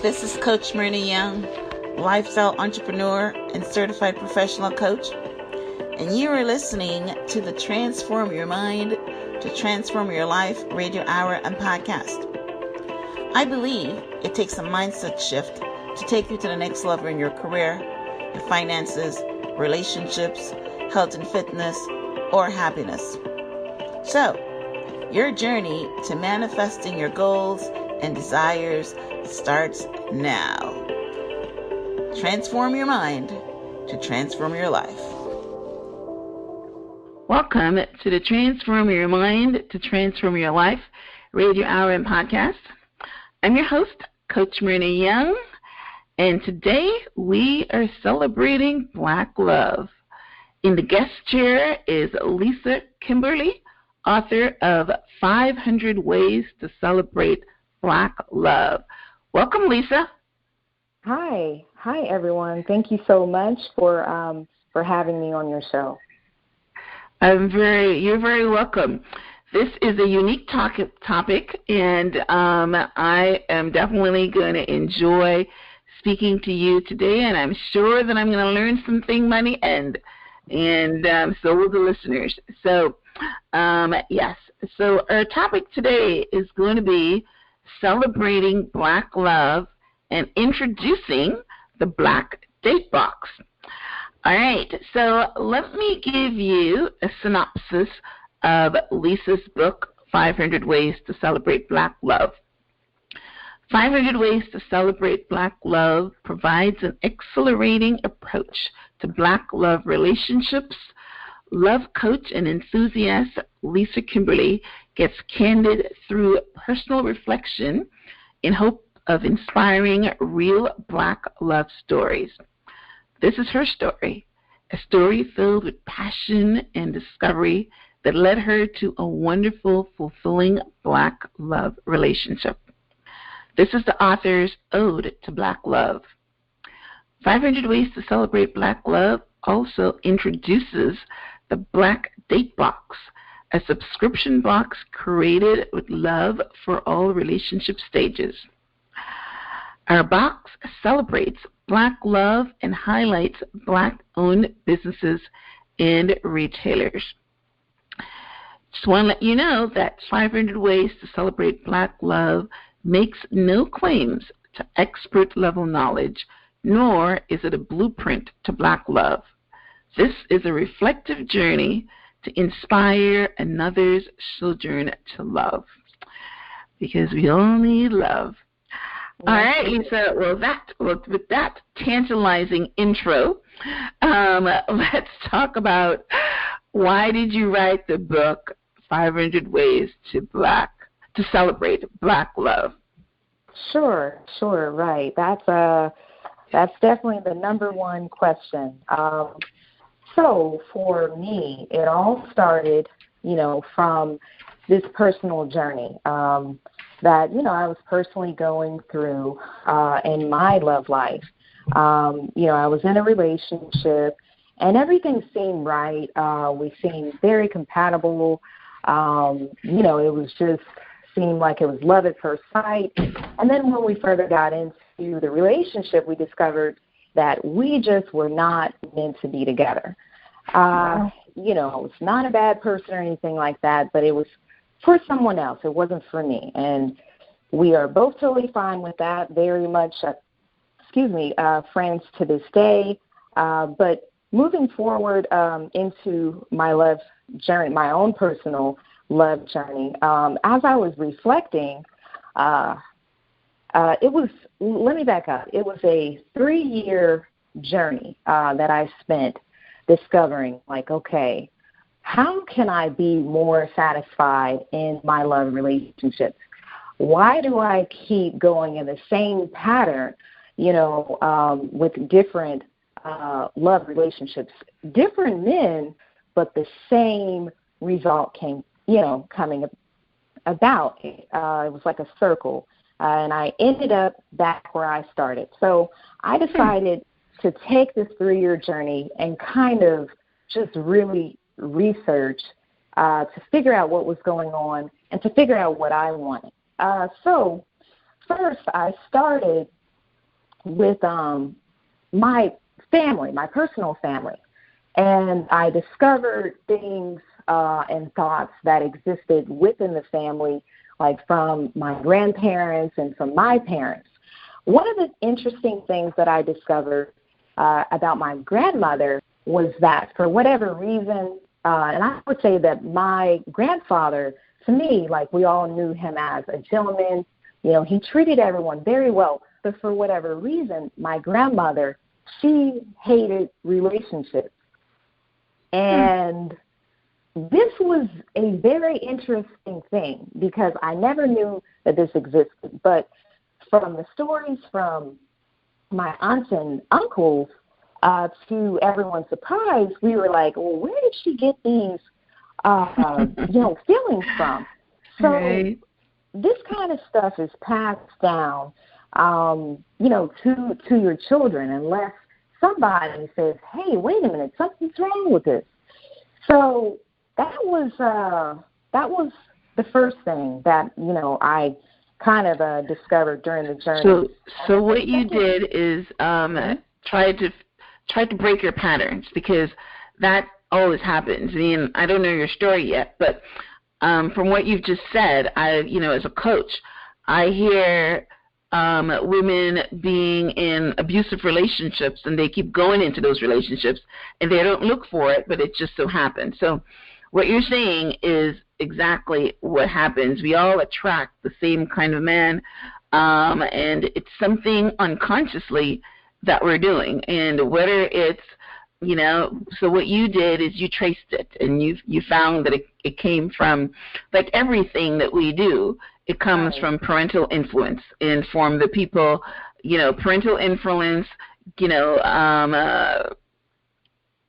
This is Coach Myrna Young, lifestyle entrepreneur and certified professional coach, and you are listening to the Transform Your Mind to Transform Your Life radio hour and podcast. I believe it takes a mindset shift to take you to the next level in your career, your finances, relationships, health and fitness, or happiness. So, your journey to manifesting your goals and desires starts now. Transform your mind to transform your life. Welcome to the Transform Your Mind to Transform Your Life radio hour and podcast. I'm your host, Coach Myrna Young, and today we are celebrating Black love. In the guest chair is Lisa Kimberle, author of 500 Ways to Celebrate Black Love. Welcome, Lisa. Hi everyone. Thank you so much for having me on your show. You're very welcome. This is a unique topic, and I am definitely going to enjoy speaking to you today, and I'm sure that I'm going to learn something by the end, and so will the listeners. So, yes. So our topic today is going to be celebrating Black love and introducing the BlackDateBox. All right, so let me give you a synopsis of Lisa's book, 500 Ways to Celebrate Black Love. 500 Ways to Celebrate Black Love provides an exhilarating approach to Black love relationships. Love coach and enthusiast Lisa Kimberle gets candid through personal reflection in hope of inspiring real Black love stories. This is her story, a story filled with passion and discovery that led her to a wonderful, fulfilling Black love relationship. This is the author's ode to Black love. 500 Ways to Celebrate Black Love also introduces the BlackDateBox, a subscription box curated with love for all relationship stages. Our box celebrates Black love and highlights Black-owned businesses and retailers. Just want to let you know that 500 Ways to Celebrate Black Love makes no claims to expert-level knowledge, nor is it a blueprint to Black love. This is a reflective journey to inspire another's children to love, because we all need love. All right, Lisa, with that tantalizing intro, let's talk about why did you write the book, 500 Ways to Celebrate Black Love? Sure, right. That's definitely the number one question. So for me, it all started, from this personal journey that, I was personally going through in my love life. I was in a relationship and everything seemed right. We seemed very compatible. It was just seemed like it was love at first sight. And then when we further got into the relationship, we discovered that we just were not meant to be together. It's not a bad person or anything like that, but it was for someone else. It wasn't for me. And we are both totally fine with that, very much, friends to this day. But moving forward into my love journey, my own personal love journey, as I was reflecting, let me back up. It was a 3-year journey that I spent discovering, okay, how can I be more satisfied in my love relationships? Why do I keep going in the same pattern, with different love relationships, different men, but the same result came, coming about. It was like a circle, and I ended up back where I started. So I decided to take this 3-year journey and kind of just really research to figure out what was going on and to figure out what I wanted. So first I started with my family, my personal family. And I discovered things and thoughts that existed within the family, like from my grandparents and from my parents. One of the interesting things that I discovered about my grandmother was that for whatever reason, and I would say that my grandfather, to me, like we all knew him as a gentleman, you know, he treated everyone very well. But for whatever reason, my grandmother, she hated relationships. And this was a very interesting thing because I never knew that this existed. But from the stories from my aunts and uncles, to everyone's surprise, we were like, well, where did she get these, feelings from? So Right. this kind of stuff is passed down, to your children unless somebody says, hey, wait a minute, something's wrong with this. So that was the first thing that, I kind of discovered during the journey. So what you did is try to break your patterns, because that always happens. I mean, I don't know your story yet, but from what you've just said, as a coach, I hear women being in abusive relationships, and they keep going into those relationships, and they don't look for it, but it just so happens. So what you're saying is exactly what happens. We all attract the same kind of man, and it's something unconsciously that we're doing. And whether it's, so what you did is you traced it, and you found that it came from, like everything that we do, it comes from parental influence. And from the people, parental influence,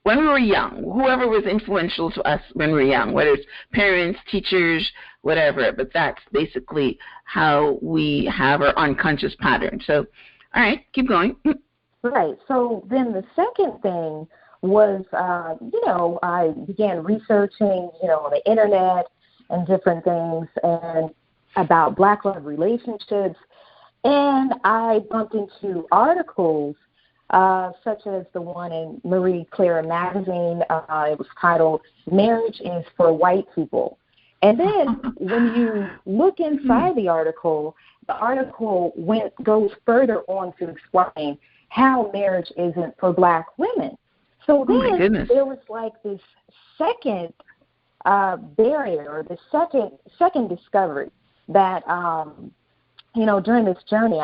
when we were young, whoever was influential to us when we were young, whether it's parents, teachers, whatever, but that's basically how we have our unconscious pattern. So, all right, keep going. Right. So then the second thing was, I began researching, on the internet and different things and about Black love relationships. And I bumped into articles such as the one in Marie Claire magazine. It was titled "Marriage is for White People." And then when you look inside the article goes further on to explain how marriage isn't for Black women. So then there was like this second barrier, or the second discovery that, during this journey,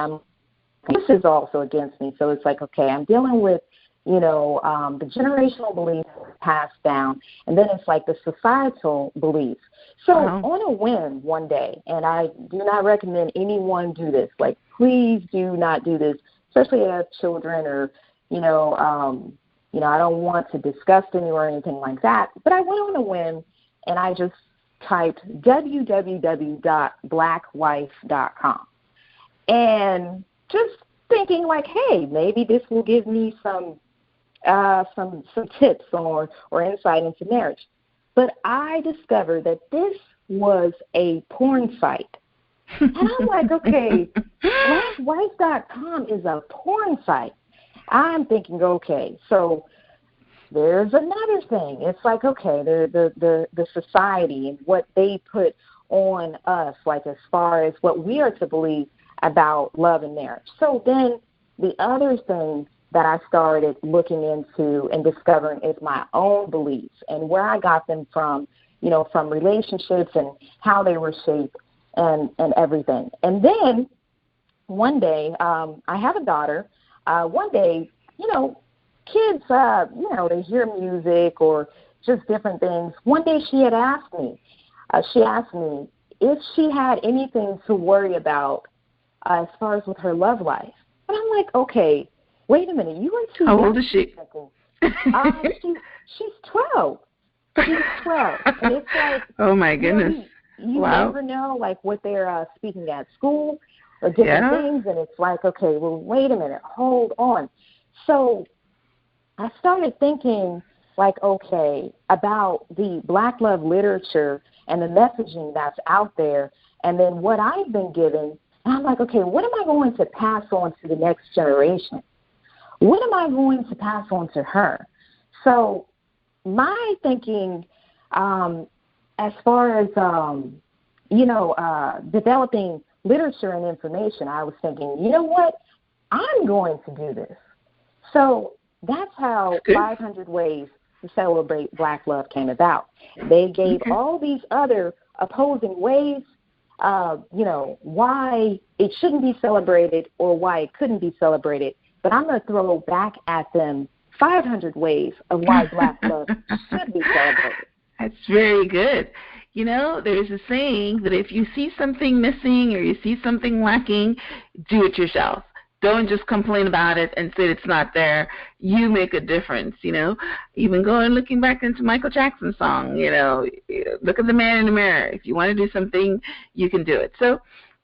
this is also against me. So it's like, okay, I'm dealing with, the generational beliefs passed down, and then it's like the societal beliefs. So on a whim one day, and I do not recommend anyone do this, like please do not do this, especially if you have children or, I don't want to disgust anyone or anything like that. But I went on a whim and I just typed www.blackwife.com. And just thinking like, hey, maybe this will give me some tips or insight into marriage. But I discovered that this was a porn site. And I'm like, okay, blackwife.com is a porn site. I'm thinking, okay, so there's another thing. It's like, okay, the society and what they put on us, like as far as what we are to believe about love and marriage. So then the other thing that I started looking into and discovering is my own beliefs and where I got them from, from relationships and how they were shaped and everything. And then one day, I have a daughter. One day, kids, they hear music or just different things. One day she had asked me, if she had anything to worry about as far as with her love life. And I'm like, okay, wait a minute, you are too young. How old is she? She's 12. She's 12. And it's like, oh my goodness. You wow. never know, like, what they're speaking at school or different things. And it's like, okay, well, wait a minute, hold on. So I started thinking, like, okay, about the Black love literature and the messaging that's out there, and then what I've been given And I'm like, okay, what am I going to pass on to the next generation? What am I going to pass on to her? So my thinking, as far as, developing literature and information, I was thinking, you know what? I'm going to do this. So that's how 500 Ways to Celebrate Black Love came about. They gave all these other opposing ways, why it shouldn't be celebrated or why it couldn't be celebrated. But I'm going to throw back at them 500 ways of why Black love should be celebrated. That's very good. There's a saying that if you see something missing or you see something lacking, do it yourself. Don't just complain about it and say it's not there. You make a difference, Even going looking back into Michael Jackson's song, look at the man in the mirror. If you want to do something, you can do it. So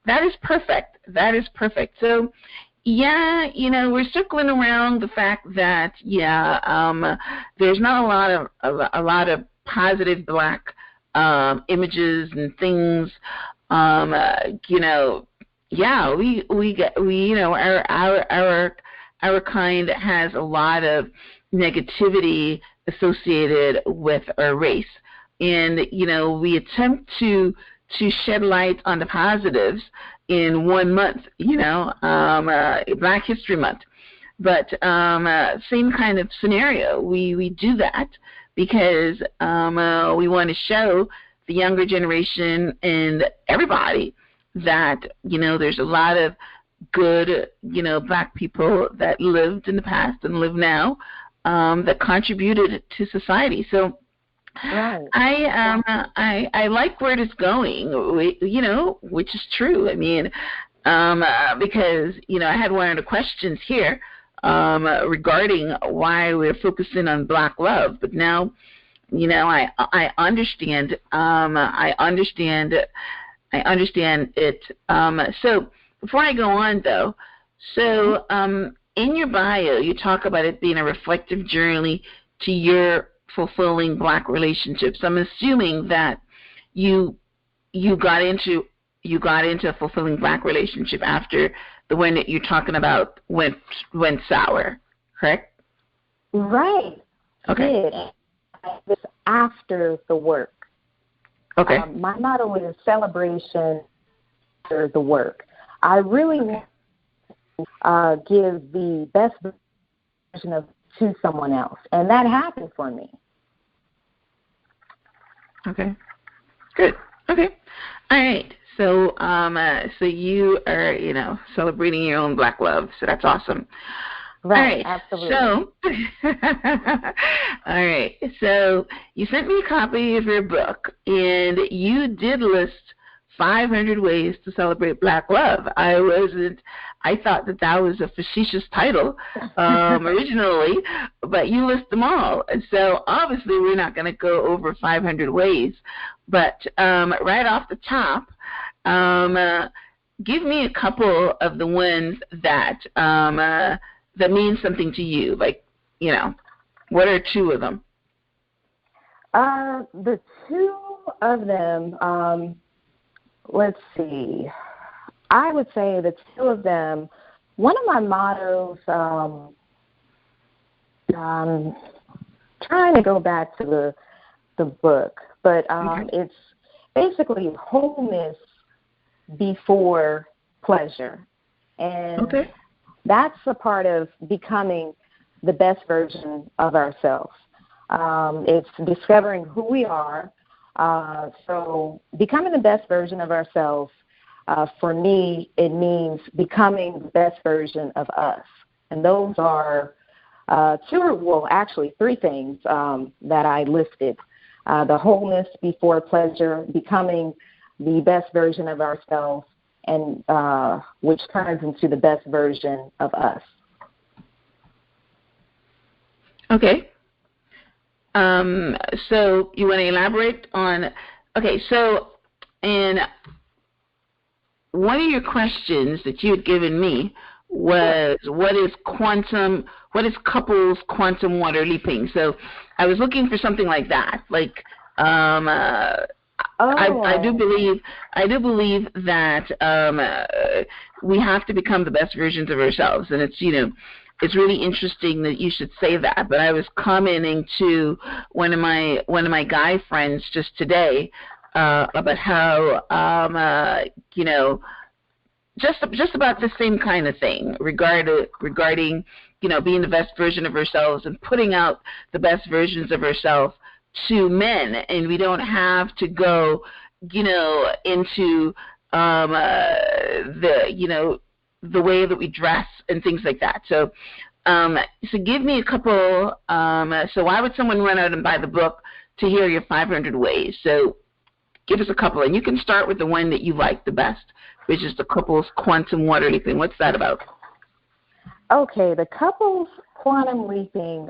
that is perfect. That is perfect. So, yeah, we're circling around the fact that, there's not a lot of positive Black images and things, our kind has a lot of negativity associated with our race, and we attempt to shed light on the positives in 1 month, Black History Month, but same kind of scenario. We do that because we want to show the younger generation and everybody that, there's a lot of good, Black people that lived in the past and live now, that contributed to society. So right. I like where it is going, which is true. I mean, because, I had one of the questions here regarding why we're focusing on Black love, but now, I understand. I understand it. So before I go on, though, so in your bio, you talk about it being a reflective journey to your fulfilling Black relationships. I'm assuming that you got into a fulfilling Black relationship after the one that you're talking about went sour, correct? Right. Okay. This after the work. Okay. My motto is celebration after the work. I really want to give the best version to someone else, and that happened for me. Okay. Good. Okay. All right. So, so you are, celebrating your own Black love. So that's awesome. Right. All right. Absolutely. So, all right. So you sent me a copy of your book, and you did list 500 ways to celebrate Black love. I thought that was a facetious title originally, but you list them all. And so obviously we're not going to go over 500 ways, but right off the top, give me a couple of the ones that that mean something to you. Like, what are two of them? The two of them, let's see. I would say the two of them, one of my mottos, trying to go back to the book, but it's basically wholeness before pleasure. And that's a part of becoming the best version of ourselves. It's discovering who we are. So becoming the best version of ourselves, for me, it means becoming the best version of us. And those are three things that I listed. The wholeness before pleasure, becoming the best version of ourselves, and which turns into the best version of us. Okay. So you want to elaborate on, so in one of your questions that you had given me was, what is couples quantum water leaping? So I was looking for something like that, like, I do believe that we have to become the best versions of ourselves, and it's really interesting that you should say that. But I was commenting to one of my guy friends just today about how just about the same kind of thing regarding being the best version of ourselves and putting out the best versions of ourselves to men, and we don't have to go into the way that we dress and things like that. So give me a couple. So why would someone run out and buy the book to hear your 500 ways? So give us a couple, and you can start with the one that you like the best, which is the couples quantum water leaping. What's that about? Okay, the couples quantum leaping.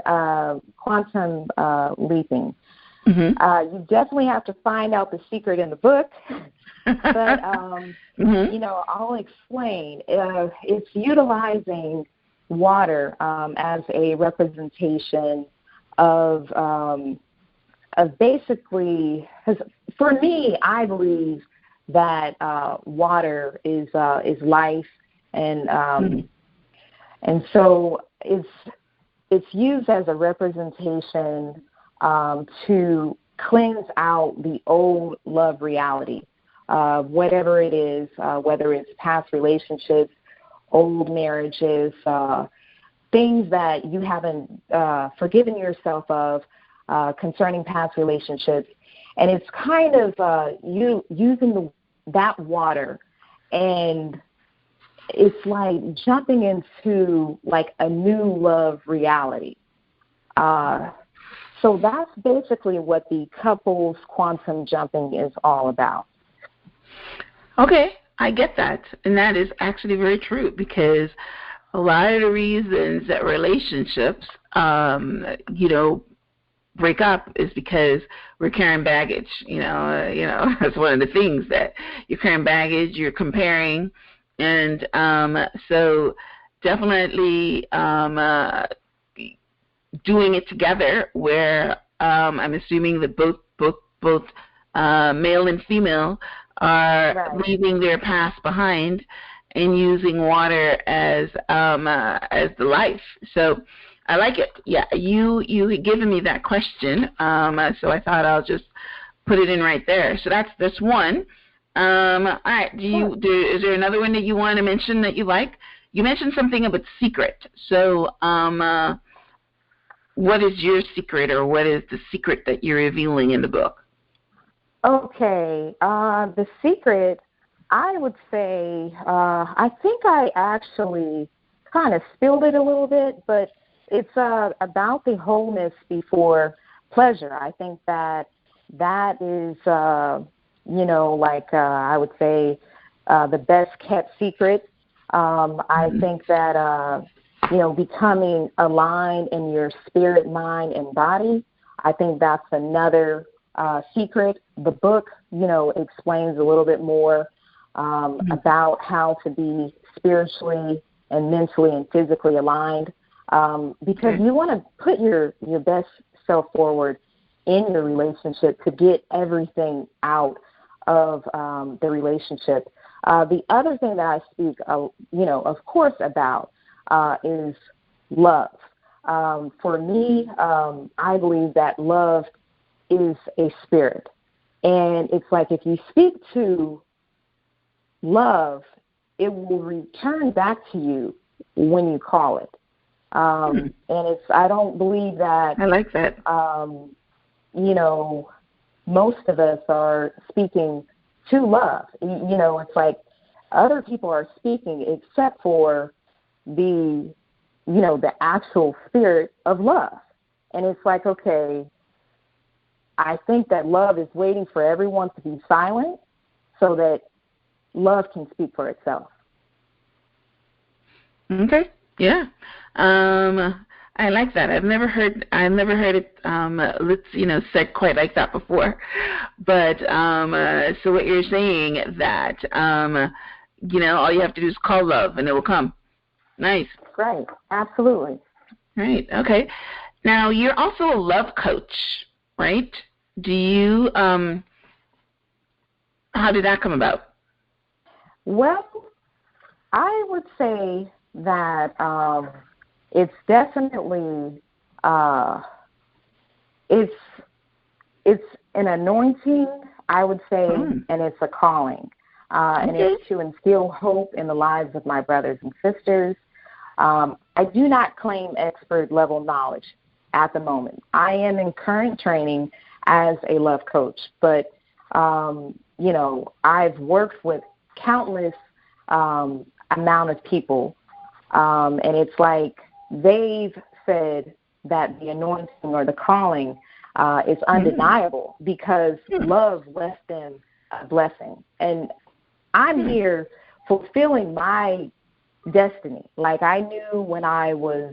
Mm-hmm. You definitely have to find out the secret in the book. But, I'll explain. It's utilizing water as a representation of basically, for me, I believe that water is life, and so it's used as a representation to cleanse out the old love reality. Whatever it is, whether it's past relationships, old marriages, things that you haven't forgiven yourself of concerning past relationships. And it's kind of you using that water, and it's like jumping into like a new love reality. So that's basically what the couples quantum jumping is all about. Okay, I get that. And that is actually very true, because a lot of the reasons that relationships, break up is because we're carrying baggage. That's one of the things, that you're carrying baggage, you're comparing. And so definitely doing it together, where I'm assuming that both male and female are leaving their past behind and using water as the life. So I like it. Yeah, you had given me that question, so I thought I'll just put it in right there. So that's one. All right. Is there another one that you want to mention that you like? You mentioned something about secret. So what is your secret, or what is the secret that you're revealing in the book? Okay, the secret, I would say, I think I actually kind of spilled it a little bit, but it's about the wholeness before pleasure. I think that is, I would say, the best kept secret. I think that, becoming aligned in your spirit, mind, and body, I think that's another secret. The book, explains a little bit more about how to be spiritually and mentally and physically aligned, because you want to put your best self forward in your relationship to get everything out of the relationship. The other thing that I speak, of course, about is love. For me, I believe that love is a spirit. And it's like, if you speak to love, it will return back to you when you call it. And I don't believe that. I like that. Most of us are speaking to love. It's like other people are speaking except for the actual spirit of love. And it's like, okay, I think that love is waiting for everyone to be silent so that love can speak for itself. Okay. Yeah. I like that. I've never heard it said quite like that before. But so what you're saying, that all you have to do is call love and it will come. Nice. Right. Absolutely. Right. Okay. Now, you're also a love coach, right? Do you How did that come about? Well, I would say that it's definitely it's an anointing, I would say, and it's a calling, and it's to instill hope in the lives of my brothers and sisters. I do not claim expert level knowledge at the moment. I am in current training as a love coach, but I've worked with countless amount of people, and it's like they've said that the anointing or the calling is undeniable because love left them a blessing. And I'm here fulfilling my destiny. Like I knew when I was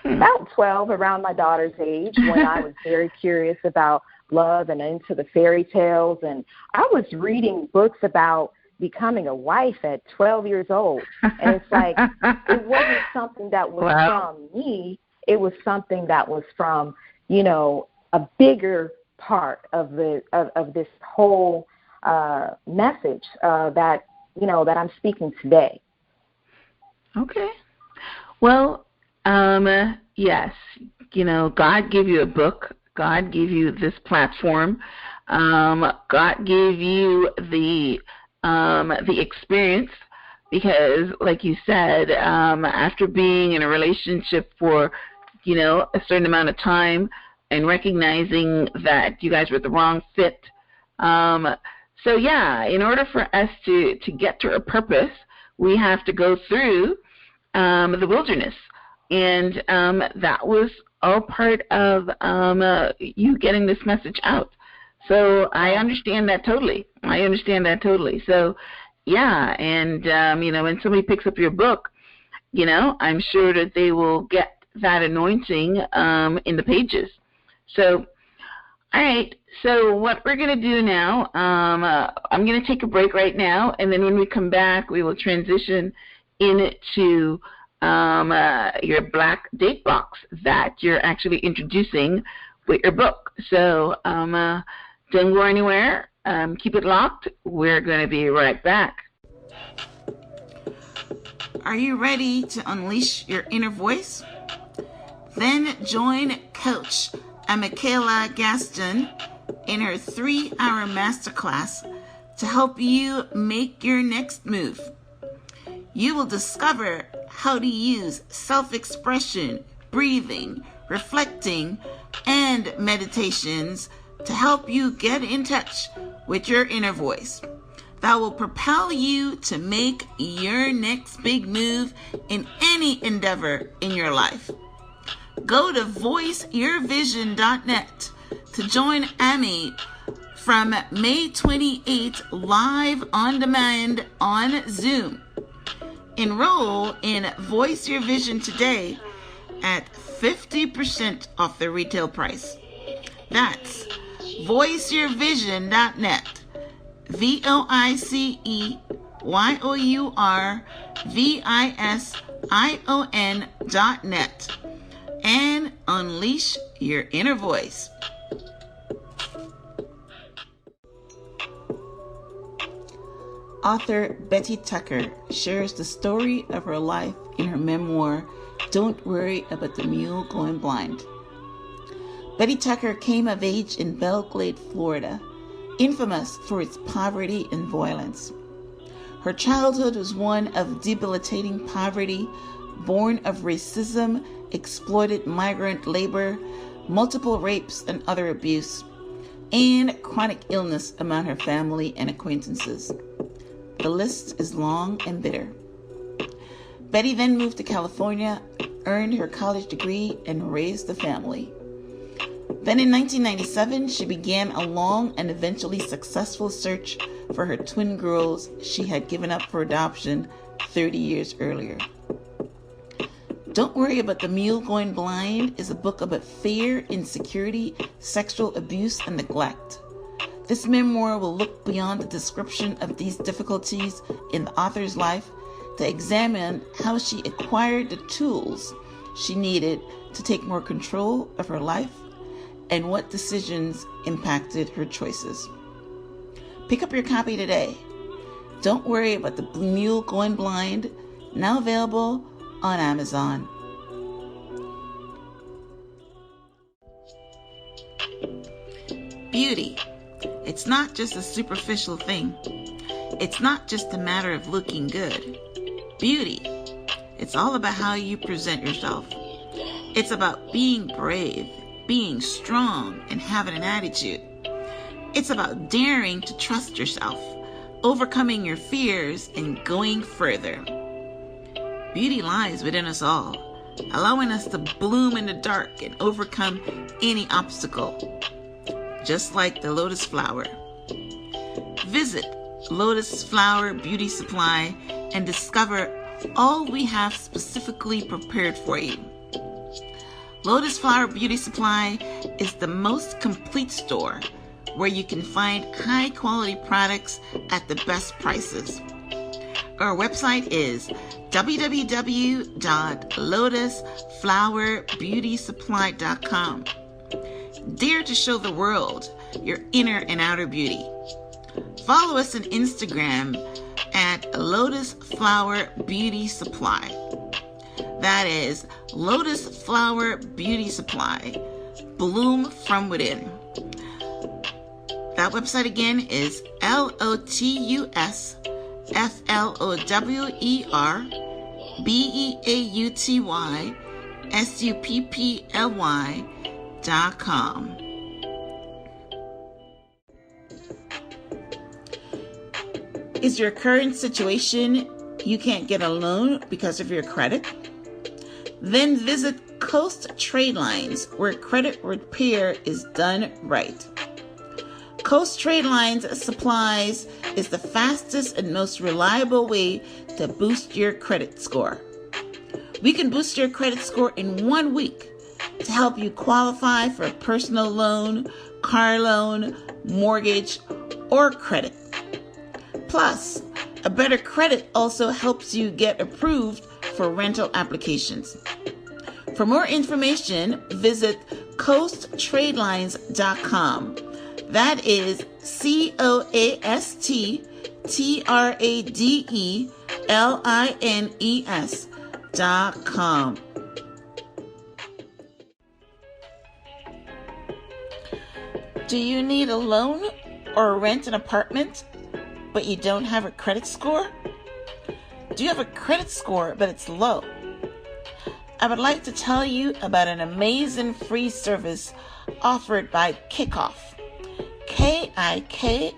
about 12, around my daughter's age, when I was very curious about love and into the fairy tales. And I was reading books about becoming a wife at 12 years old. And it's like, it wasn't something that was from me. It was something that was from, a bigger part of this whole message that I'm speaking today. Okay. Well, yes, God gave you a book. God gave you this platform. God gave you the experience because, like you said, after being in a relationship for, a certain amount of time and recognizing that you guys were the wrong fit. So, yeah, in order for us to get to a purpose, we have to go through the wilderness. And that was all part of you getting this message out. So I understand that totally. So, yeah, and, when somebody picks up your book, I'm sure that they will get that anointing in the pages. So, all right, so what we're going to do now, I'm going to take a break right now, and then when we come back, we will transition into your BlackDateBox that you're actually introducing with your book. So don't go anywhere. Keep it locked. We're going to be right back. Are you ready to unleash your inner voice? Then join Coach Michaela Gaston in her 3-hour masterclass to help you make your next move. You will discover how to use self-expression, breathing, reflecting, and meditations to help you get in touch with your inner voice that will propel you to make your next big move in any endeavor in your life. Go to voiceyourvision.net to join Amy from May 28th live on demand on Zoom. Enroll in Voice Your Vision today at 50% off the retail price. That's voiceyourvision.net. voiceyourvision.net. And unleash your inner voice. Author Betty Tucker shares the story of her life in her memoir, Don't Worry About the Mule Going Blind. Betty Tucker came of age in Belle Glade, Florida, infamous for its poverty and violence. Her childhood was one of debilitating poverty, born of racism, exploited migrant labor, multiple rapes and other abuse, and chronic illness among her family and acquaintances. The list is long and bitter. Betty then moved to California, earned her college degree, and raised a family. Then in 1997, she began a long and eventually successful search for her twin girls she had given up for adoption 30 years earlier. Don't Worry About the Mule Going Blind is a book about fear, insecurity, sexual abuse, and neglect. This memoir will look beyond the description of these difficulties in the author's life to examine how she acquired the tools she needed to take more control of her life and what decisions impacted her choices. Pick up your copy today. Don't worry about the mule going blind, now available on Amazon. Beauty. It's not just a superficial thing. It's not just a matter of looking good. Beauty. It's all about how you present yourself. It's about being brave, being strong, and having an attitude. It's about daring to trust yourself, overcoming your fears, and going further. Beauty lies within us all, allowing us to bloom in the dark and overcome any obstacle, just like the lotus flower. Visit Lotus Flower Beauty Supply and discover all we have specifically prepared for you. Lotus Flower Beauty Supply is the most complete store where you can find high quality products at the best prices. Our website is www.lotusflowerbeautysupply.com. Dare to show the world your inner and outer beauty. Follow us on Instagram at Lotus Flower Beauty Supply. That is Lotus Flower Beauty Supply. Bloom from within. That website again is LOTUSFLOWERBEAUTYSUPPLY.com. Is your current situation you can't get a loan because of your credit? Then visit Coast Trade Lines, where credit repair is done right. Coast Trade Lines Supplies is the fastest and most reliable way to boost your credit score. We can boost your credit score in 1 week to help you qualify for a personal loan, car loan, mortgage, or credit. Plus, a better credit also helps you get approved for rental applications. For more information, visit coasttradelines.com. That is COASTTRADELINES.com. Do you need a loan or rent an apartment, but you don't have a credit score? Do you have a credit score, but it's low? I would like to tell you about an amazing free service offered by Kickoff. KIKOFF.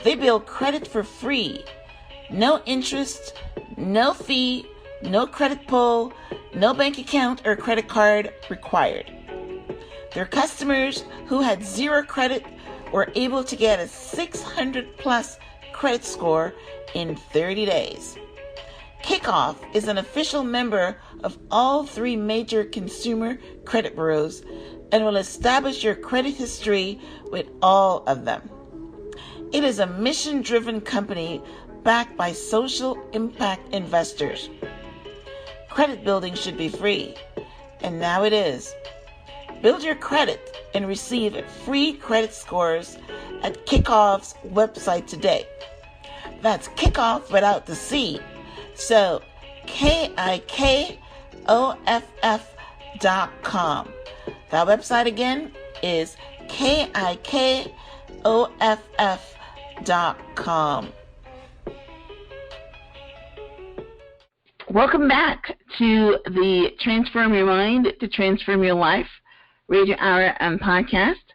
They build credit for free. No interest, no fee, no credit pull, no bank account or credit card required. Their customers who had zero credit were able to get a 600 plus credit score in 30 days. Kickoff is an official member of all 3 major consumer credit bureaus and will establish your credit history with all of them. It is a mission-driven company backed by social impact investors. Credit building should be free, and now it is. Build your credit and receive free credit scores at Kickoff's website today. That's Kickoff without the C. So KIKOFF.com. That website again is KIKOFF.com. Welcome back to the Transform Your Mind to Transform Your Life Radio Hour and Podcast.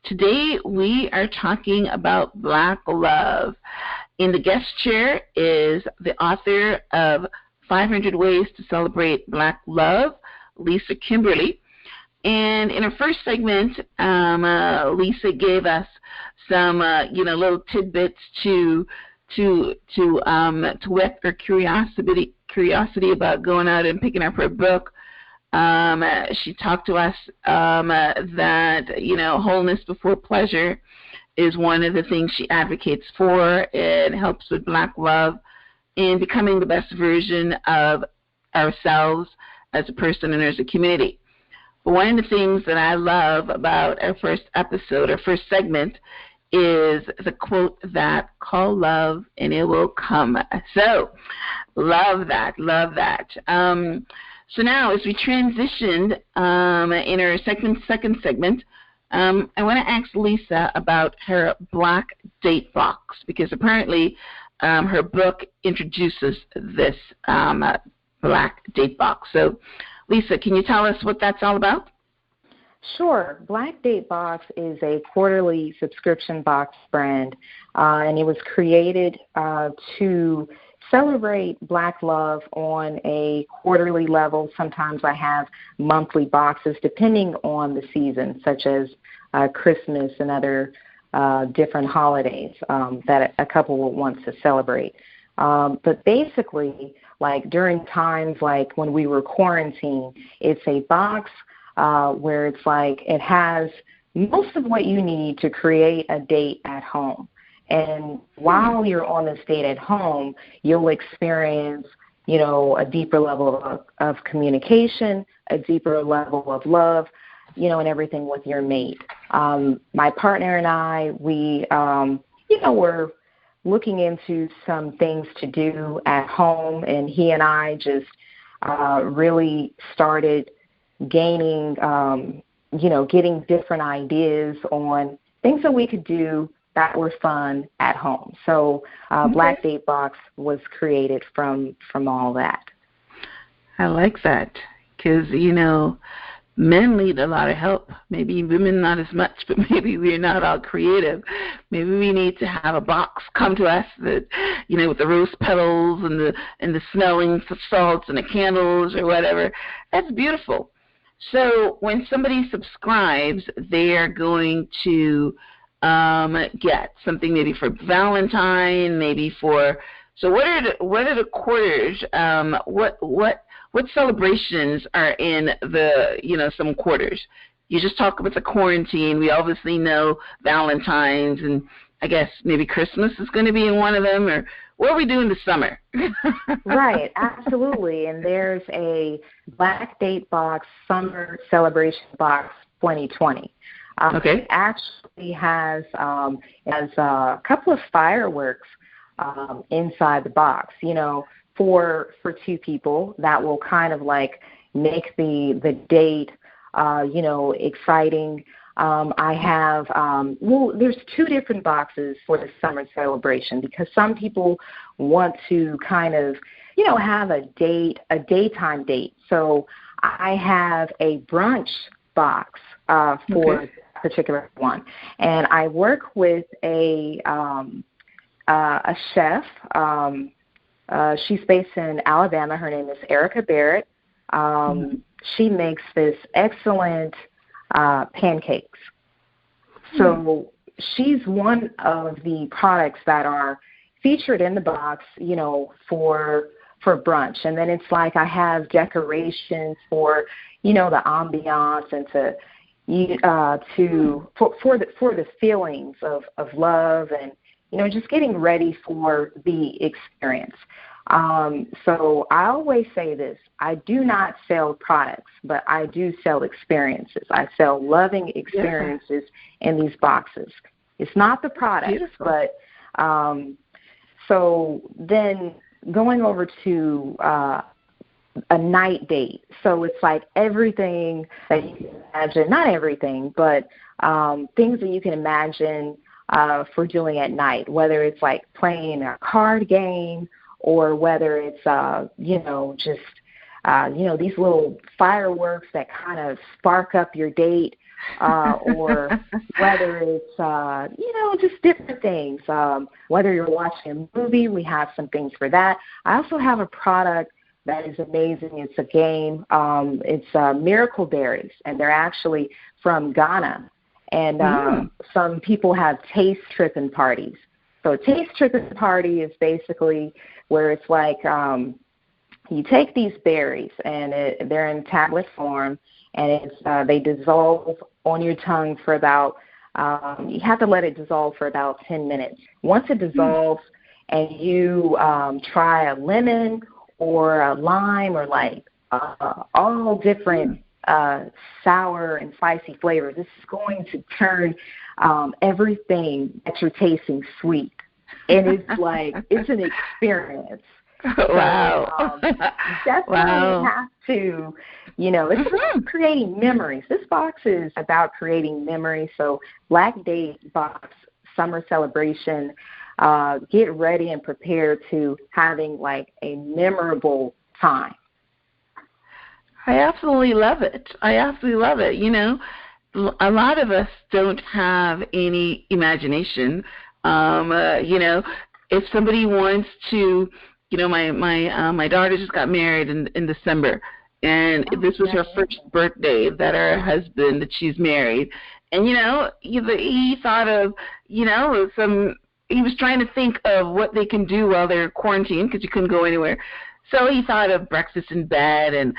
Today we are talking about Black love. In the guest chair is the author of 500 Ways to Celebrate Black Love, Lisa Kimberle. And in our first segment, Lisa gave us some, little tidbits to whet our curiosity about going out and picking up her book. She talked to us that wholeness before pleasure is one of the things she advocates for. It helps with Black love and becoming the best version of ourselves as a person and as a community. But one of the things that I love about our first episode, our first segment, is the quote that call love and it will come. So love that, love that. So now as we transitioned in our second segment, I want to ask Lisa about her BlackDateBox, because apparently her book introduces this BlackDateBox. So Lisa, can you tell us what that's all about? Sure. BlackDateBox is a quarterly subscription box brand, and it was created to celebrate Black love on a quarterly level. Sometimes I have monthly boxes depending on the season, such as Christmas and other different holidays that a couple will want to celebrate. But basically, like during times like when we were quarantined, it's a box where it's like it has most of what you need to create a date at home. And while you're on this date at home, you'll experience, a deeper level of communication, a deeper level of love, and everything with your mate. My partner and I, we, were looking into some things to do at home, and he and I just really started gaining, getting different ideas on things that we could do that were fun at home. So BlackDateBox was created from all that. I like that because, men need a lot of help. Maybe women not as much, but maybe we're not all creative. Maybe we need to have a box come to us that, with the rose petals and the smelling salts and the candles or whatever. That's beautiful. So when somebody subscribes, they are going to get something maybe for Valentine, maybe for. So what are the quarters? What celebrations are in the some quarters? You just talk about the quarantine. We obviously know Valentine's, and I guess maybe Christmas is going to be in one of them. Or what are we doing this summer? Right, absolutely. And there's a BlackDateBox Summer Celebration Box 2020. Okay. It actually has a couple of fireworks inside the box, for two people that will kind of like make the date, exciting. I have, there's two different boxes for the summer celebration because some people want to kind of, have a daytime date. So I have a brunch box for particular one, and I work with a chef. She's based in Alabama. Her name is Erica Barrett. She makes this excellent pancakes. So she's one of the products that are featured in the box, for brunch. And then it's like I have decorations for, the ambiance and for the feelings of love and, just getting ready for the experience. So I always say this, I do not sell products, but I do sell experiences. I sell loving experiences in these boxes. It's not the products, Beautiful. But so then going over to a night date. So it's like everything that you can imagine, not everything, but things that you can imagine for doing at night, whether it's like playing a card game or whether it's, these little fireworks that kind of spark up your date, or whether it's, just different things. Whether you're watching a movie, we have some things for that. I also have a product that is amazing. It's a game. It's Miracle Berries, and they're actually from Ghana. And some people have taste tripping parties. So a taste tripping party is basically where it's like you take these berries, and they're in tablet form, and they dissolve on your tongue for about, you have to let it dissolve for about 10 minutes. Once it dissolves and you try a lemon or a lime or like all different sour and spicy flavors. This is going to turn everything that you're tasting sweet. And it's like, it's an experience. Wow. So, definitely Wow. have to, it's about creating memories. This box is about creating memories. So BlackDateBox Summer Celebration, get ready and prepare to having like a memorable time. I absolutely love it. I absolutely love it. A lot of us don't have any imagination. If somebody wants to, my daughter just got married in December, and this was her first birthday that her husband that she's married, and he thought of he was trying to think of what they can do while they're quarantined because you couldn't go anywhere. So he thought of breakfast in bed and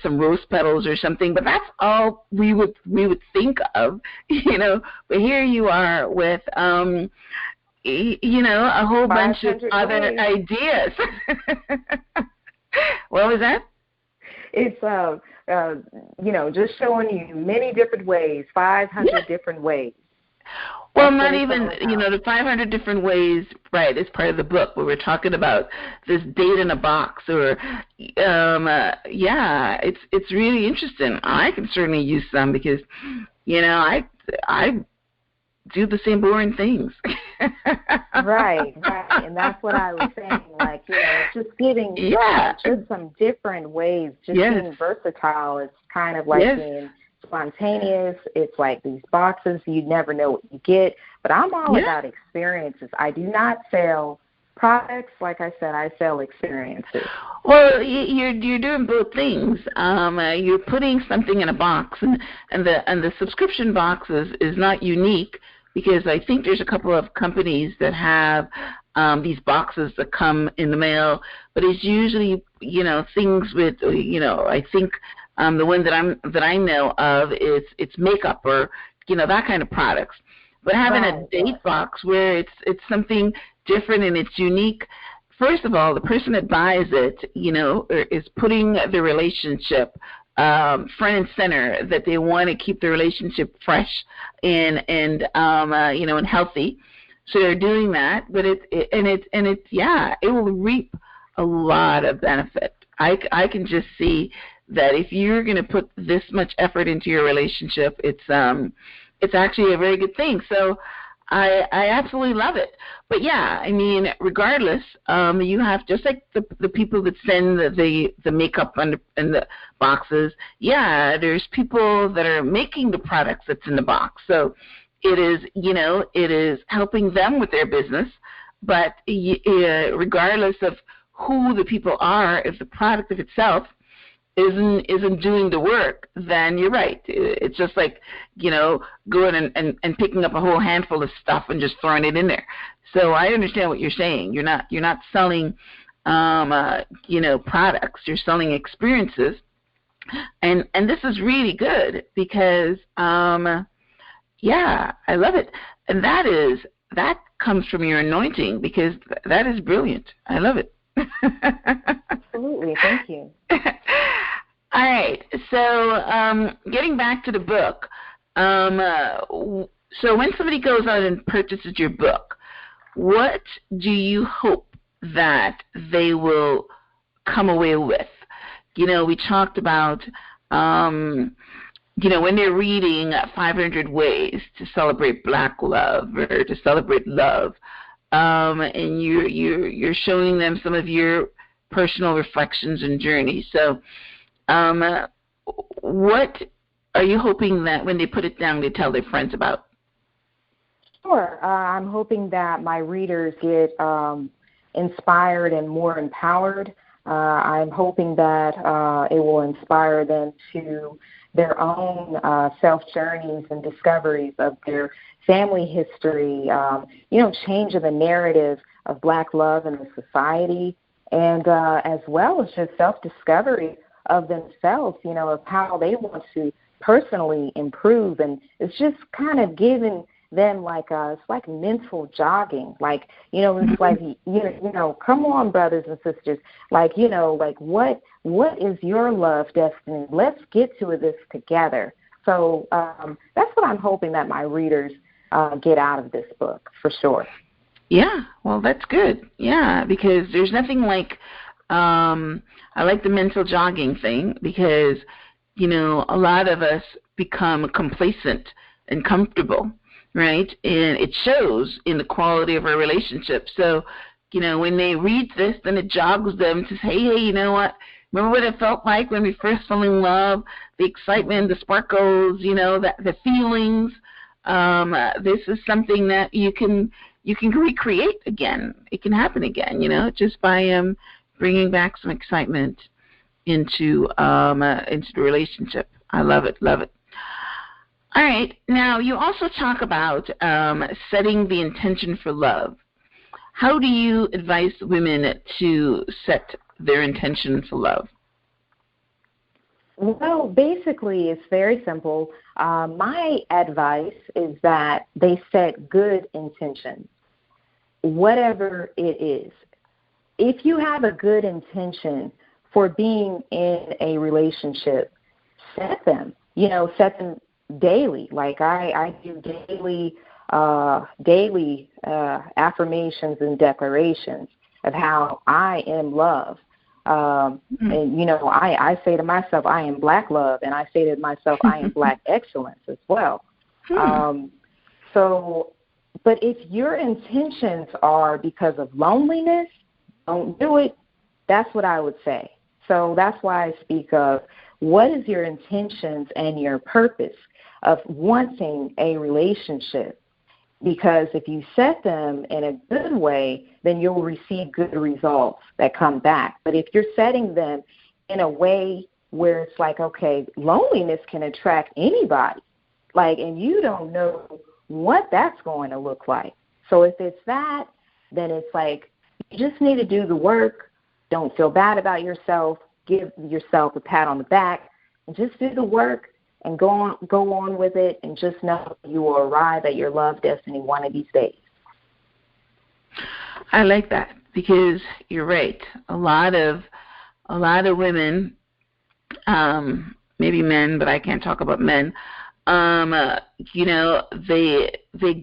some rose petals or something, but that's all we would think of, But here you are with a whole bunch of other ideas. What was that? It's just showing you many different ways, 500 different ways. Well, not even, the 500 different ways, right, is part of the book where we're talking about this date in a box or, it's really interesting. I can certainly use some because, I do the same boring things. Right. And that's what I was saying, like, just getting just some different ways, just being versatile is kind of like being spontaneous. It's like these boxes, you never know what you get. But I'm all about experiences. I do not sell products. Like I said, I sell experiences. Well, you're doing both things. You're putting something in a box, and the subscription box is not unique because I think there's a couple of companies that have these boxes that come in the mail, but it's usually things with I think. The one that I know of is it's makeup or that kind of products. But having a date box where it's something different and it's unique. First of all, the person that buys it, is putting the relationship front and center. That they want to keep the relationship fresh and healthy. So they're doing that. But it will reap a lot of benefit. I can just see that if you're going to put this much effort into your relationship, it's actually a very good thing. So I absolutely love it. But regardless, you have just like the people that send the makeup and the boxes. Yeah, there's people that are making the products that's in the box. So it is helping them with their business. But regardless of who the people are, if the product of itself isn't doing the work, then you're right. It's just like, going and picking up a whole handful of stuff and just throwing it in there. So I understand what you're saying. You're not selling, products. You're selling experiences. And this is really good because, I love it. And that comes from your anointing because that is brilliant. I love it. Absolutely. Thank you. All right. So getting back to the book, so when somebody goes out and purchases your book, what do you hope that they will come away with? We talked about, when they're reading 500 Ways to Celebrate Black Love or to Celebrate Love, and you're showing them some of your personal reflections and journeys. So what are you hoping that when they put it down, they tell their friends about? Sure. I'm hoping that my readers get inspired and more empowered. I'm hoping that it will inspire them to their own self-journeys and discoveries of their family history, change of the narrative of Black love in the society, and as well as just self-discovery of themselves, of how they want to personally improve. And it's just kind of giving them like it's like mental jogging. Like, it's like, come on, brothers and sisters. Like, like what is your love destiny? Let's get to this together. So that's what I'm hoping that my readers get out of this book, for sure. Yeah, well, that's good. Yeah, because there's nothing like, I like the mental jogging thing because, a lot of us become complacent and comfortable, right? And it shows in the quality of our relationship. So, when they read this, then it jogs them to say, hey, you know what? Remember what it felt like when we first fell in love, the excitement, the sparkles, the feelings. This is something that you can recreate again. It can happen again, just by bringing back some excitement into the relationship. I love it. All right. Now, you also talk about setting the intention for love. How do you advise women to set their intention for love? Well, basically, it's very simple. My advice is that they set good intentions, whatever it is. If you have a good intention for being in a relationship, set them. Set them daily. Like I do daily affirmations and declarations of how I am love. And, I say to myself, I am Black love, and I say to myself, I am Black excellence as well. But if your intentions are because of loneliness, don't do it. That's what I would say. So that's why I speak of what is your intentions and your purpose of wanting a relationship. Because if you set them in a good way, then you'll receive good results that come back. But if you're setting them in a way where it's like, okay, loneliness can attract anybody, and you don't know what that's going to look like. So if it's that, then it's like you just need to do the work. Don't feel bad about yourself. Give yourself a pat on the back and just do the work. And go on with it, and just know you will arrive at your love destiny one of these days. I like that because you're right. A lot of women, maybe men, but I can't talk about men. They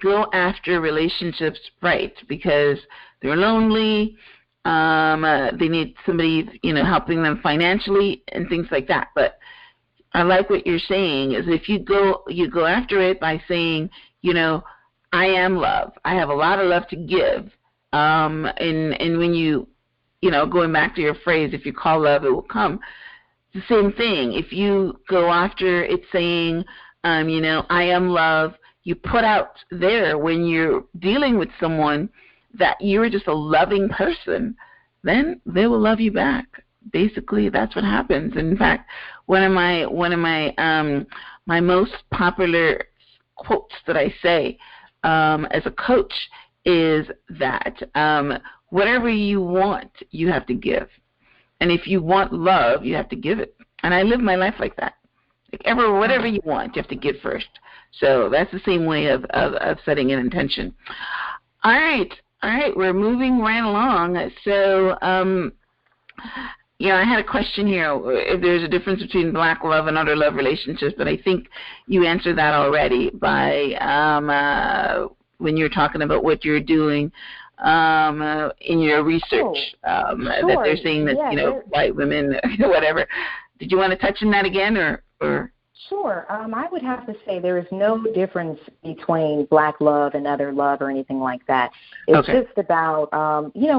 go after relationships, right? Because they're lonely. They need somebody, helping them financially and things like that. But I like what you're saying is if you go after it by saying, I am love. I have a lot of love to give. And when going back to your phrase, if you call love, it will come. It's the same thing. If you go after it saying, I am love, you put out there when you're dealing with someone that you're just a loving person, then they will love you back. Basically, that's what happens. In fact, one of my my most popular quotes that I say as a coach is that whatever you want, you have to give, and if you want love, you have to give it. And I live my life like that. Whatever you want, you have to give first. So that's the same way of setting an intention. All right, we're moving right along. So. I had a question here, if there's a difference between Black love and other love relationships, but I think you answered that already by when you're talking about what you're doing in your research, that they're saying that, white women, whatever. Did you want to touch on that again, or? Sure. I would have to say there is no difference between Black love and other love or anything like that. It's just about,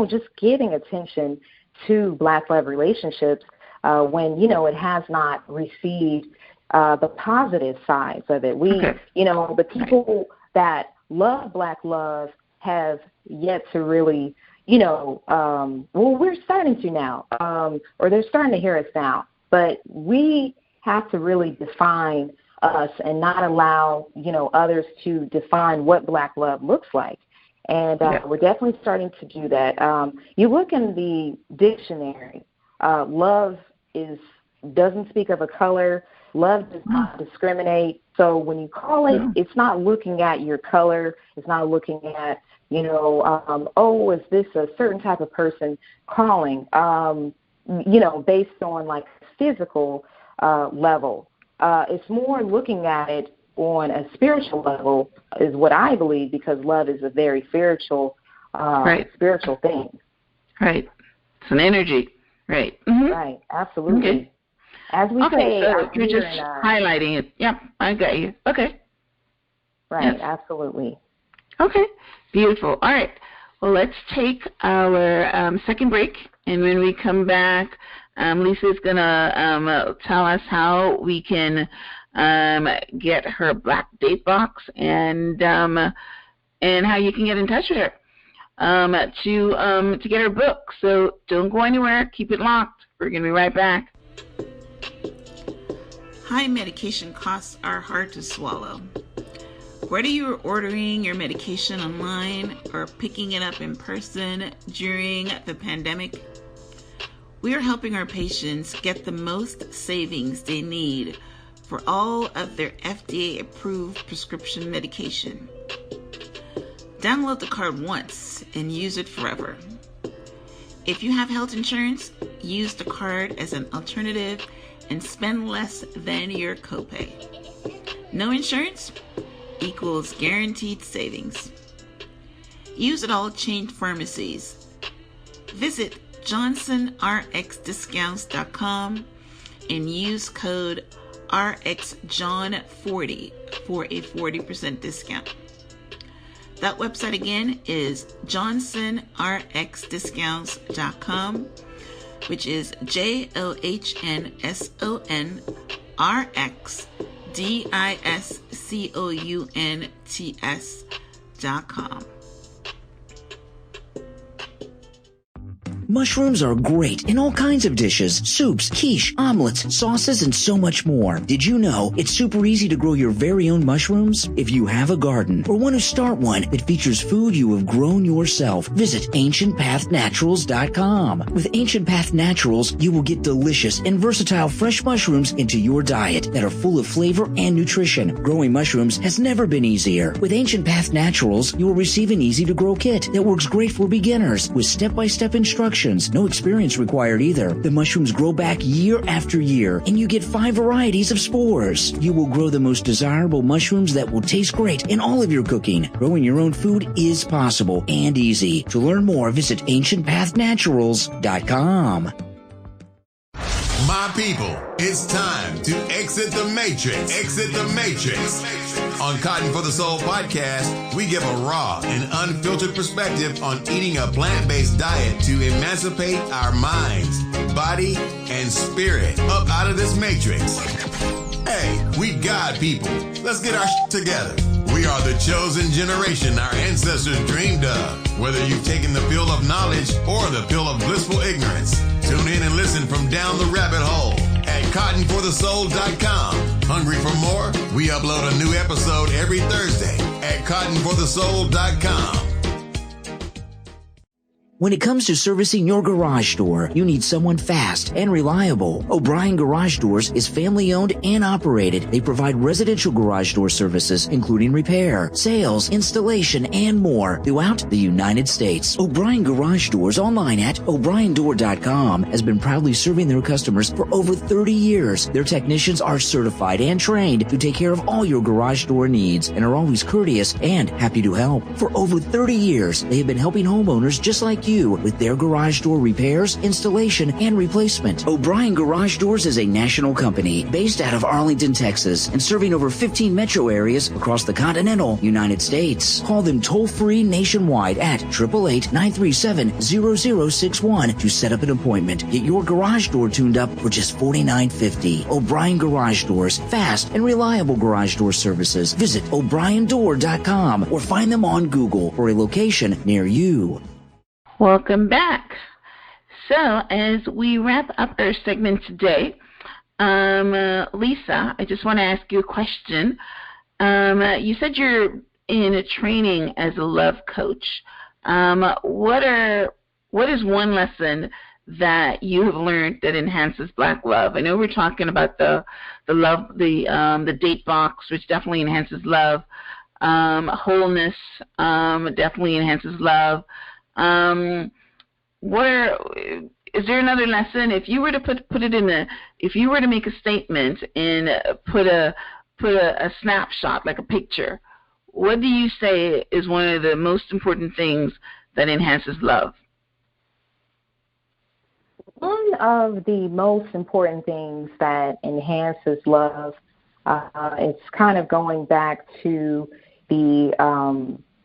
just giving attention to Black love relationships when, it has not received the positive sides of it. The people that love Black love have yet to really, we're starting to now, or they're starting to hear us now. But we have to really define us and not allow, others to define what Black love looks like. And we're definitely starting to do that. You look in the dictionary, love doesn't speak of a color, Love does not discriminate. So when you call it, it's not looking at your color. It's not looking at, is this a certain type of person calling, based on like physical level. It's more looking at it on a spiritual level is what I believe, because love is a very spiritual spiritual thing. Right. It's an energy. Right. Mm-hmm. Right. Absolutely. Okay. As we say, so you're just highlighting it. Yep, I got you. Okay. Right. Yes. Absolutely. Okay. Beautiful. All right. Well, let's take our second break, and when we come back, Lisa's going to tell us how we can get her BlackDateBox and how you can get in touch with her to get her book. So don't go anywhere. Keep it locked. We're going to be right back. High medication costs are hard to swallow. Whether you're ordering your medication online or picking it up in person during the pandemic, we are helping our patients get the most savings they need for all of their FDA-approved prescription medication. Download the card once and use it forever. If you have health insurance, use the card as an alternative and spend less than your copay. No insurance equals guaranteed savings. Use it all chain pharmacies. Visit johnsonrxdiscounts.com and use code RXJOHN40 for a 40% discount. That website again is johnsonrxdiscounts.com, which is JOHNSONRXDISCOUNTS.com. Mushrooms are great in all kinds of dishes, soups, quiche, omelets, sauces, and so much more. Did you know it's super easy to grow your very own mushrooms? If you have a garden or want to start one that features food you have grown yourself, visit AncientPathNaturals.com. With Ancient Path Naturals, you will get delicious and versatile fresh mushrooms into your diet that are full of flavor and nutrition. Growing mushrooms has never been easier. With Ancient Path Naturals, you will receive an easy-to-grow kit that works great for beginners with step-by-step instructions. No experience required either. The mushrooms grow back year after year, and you get 5 varieties of spores. You will grow the most desirable mushrooms that will taste great in all of your cooking. Growing your own food is possible and easy. To learn more, visit AncientPathNaturals.com. My people, it's time to exit the matrix. Exit the matrix. On Cotton for the Soul podcast, we give a raw and unfiltered perspective on eating a plant-based diet to emancipate our minds, body, and spirit up out of this matrix. Hey, we God people. Let's get our shit together. We are the chosen generation our ancestors dreamed of. Whether you've taken the pill of knowledge or the pill of blissful ignorance, tune in and listen from down the rabbit hole at cottonforthesoul.com. Hungry for more? We upload a new episode every Thursday at cottonforthesoul.com. When it comes to servicing your garage door, you need someone fast and reliable. O'Brien Garage Doors is family-owned and operated. They provide residential garage door services, including repair, sales, installation, and more throughout the United States. O'Brien Garage Doors online at o'briendoor.com has been proudly serving their customers for over 30 years. Their technicians are certified and trained to take care of all your garage door needs and are always courteous and happy to help. For over 30 years, they have been helping homeowners just like you with their garage door repairs, installation, and replacement. O'Brien Garage Doors is a national company based out of Arlington, Texas, and serving over 15 metro areas across the continental United States. Call them toll-free nationwide at 888-937-0061 to set up an appointment. Get your garage door tuned up for just $49.50. O'Brien Garage Doors, fast and reliable garage door services. Visit o'briendoor.com or find them on Google for a location near you. Welcome back. So, as we wrap up our segment today, Lisa, I just want to ask you a question. You said you're in a training as a love coach. What is one lesson that you have learned that enhances Black love? I know we're talking about the date box, which definitely enhances love. Wholeness definitely enhances love. Is there another lesson? If you were to if you were to make a statement and put a snapshot, like a picture, what do you say is one of the most important things that enhances love? One of the most important things that enhances love, it's kind of going back to the,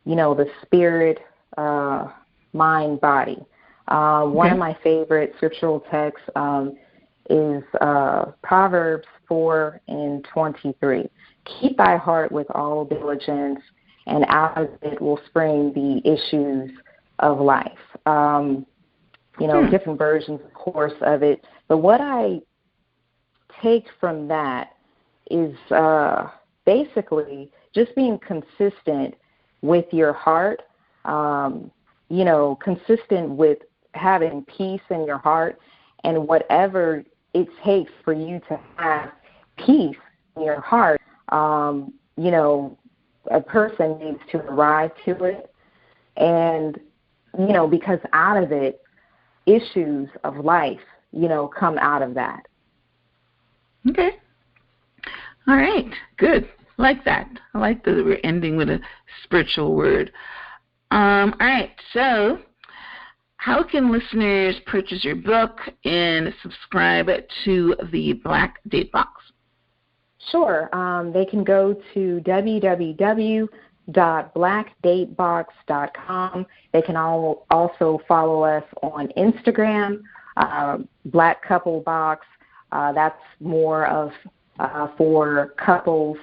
the spirit, mind, body. One of my favorite scriptural texts is Proverbs 4:23. Keep thy heart with all diligence, and out of it will spring the issues of life. Different versions, of course, of it. But what I take from that is basically just being consistent with your heart, consistent with having peace in your heart, and whatever it takes for you to have peace in your heart, a person needs to arrive to it. And, because out of it, issues of life, come out of that. Okay. All right. Good. I like that. I like that we're ending with a spiritual word. All right. So how can listeners purchase your book and subscribe to the Black Date Box? Sure. They can go to www.blackdatebox.com. They can also follow us on Instagram, Black Couple Box. That's more of for couples.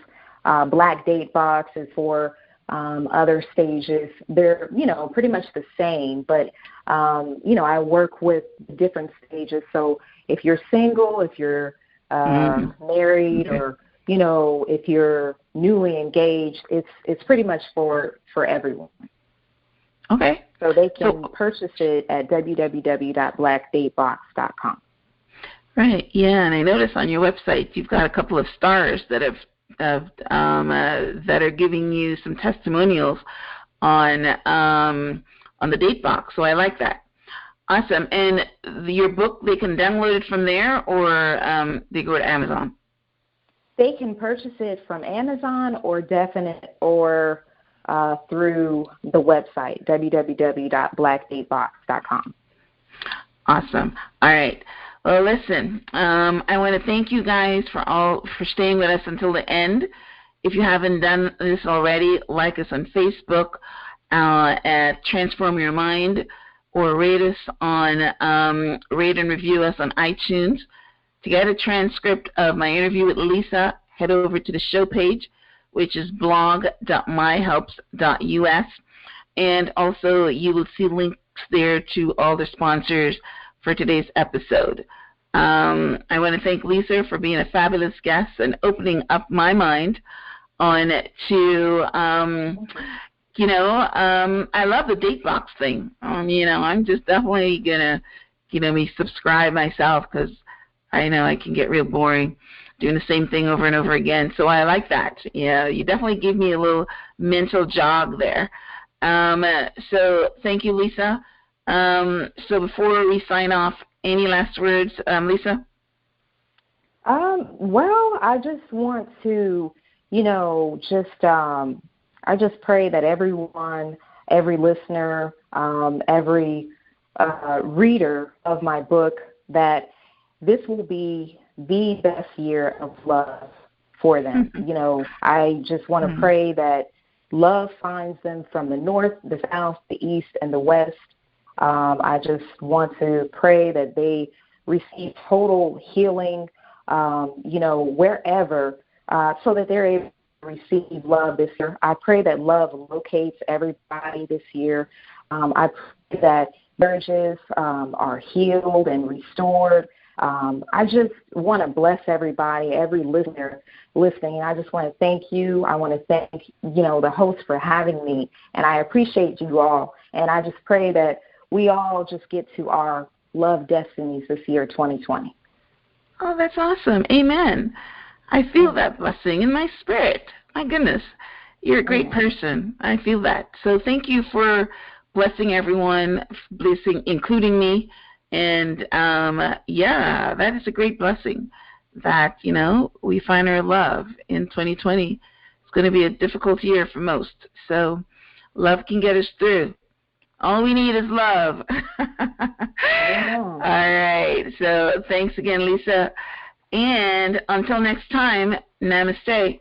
Black Date Box is for other stages. They're, pretty much the same, but, I work with different stages. So if you're single, if you're married, or, if you're newly engaged, it's pretty much for everyone. Okay. So they can purchase it at www.blackdatebox.com. Right. Yeah, and I noticed on your website you've got a couple of stars that that are giving you some testimonials on the date box. So I like that. Awesome. And your book, they can download it from there, or they go to Amazon? They can purchase it from Amazon or through the website, www.blackdatebox.com. Awesome. All right. Well, listen, I want to thank you guys for staying with us until the end. If you haven't done this already, like us on Facebook at Transform Your Mind, or rate and review us on iTunes. To get a transcript of my interview with Lisa, head over to the show page, which is blog.myhelps.us. And also you will see links there to all the sponsors for today's episode. I want to thank Lisa for being a fabulous guest and opening up my mind on to, I love the date box thing. I'm just definitely going to, subscribe myself, because I know I can get real boring doing the same thing over and over again. So I like that. Yeah, you definitely give me a little mental jog there. So thank you, Lisa. So before we sign off, any last words, Lisa? Well, I just want to, I just pray that everyone, every listener, every reader of my book, that this will be the best year of love for them. I just want to pray that love finds them from the north, the south, the east, and the west. I just want to pray that they receive total healing, wherever, so that they're able to receive love this year. I pray that love locates everybody this year. I pray that marriages are healed and restored. I just want to bless everybody, every listener listening, and I just want to thank you. I want to thank, the host for having me, and I appreciate you all. And I just pray that we all just get to our love destinies this year, 2020. Oh, that's awesome. Amen. I feel that blessing in my spirit. My goodness. You're a great person. I feel that. So thank you for blessing everyone, including me. And, yeah, that is a great blessing that, we find our love in 2020. It's going to be a difficult year for most. So love can get us through. All we need is love. All right. So thanks again, Lisa. And until next time, namaste.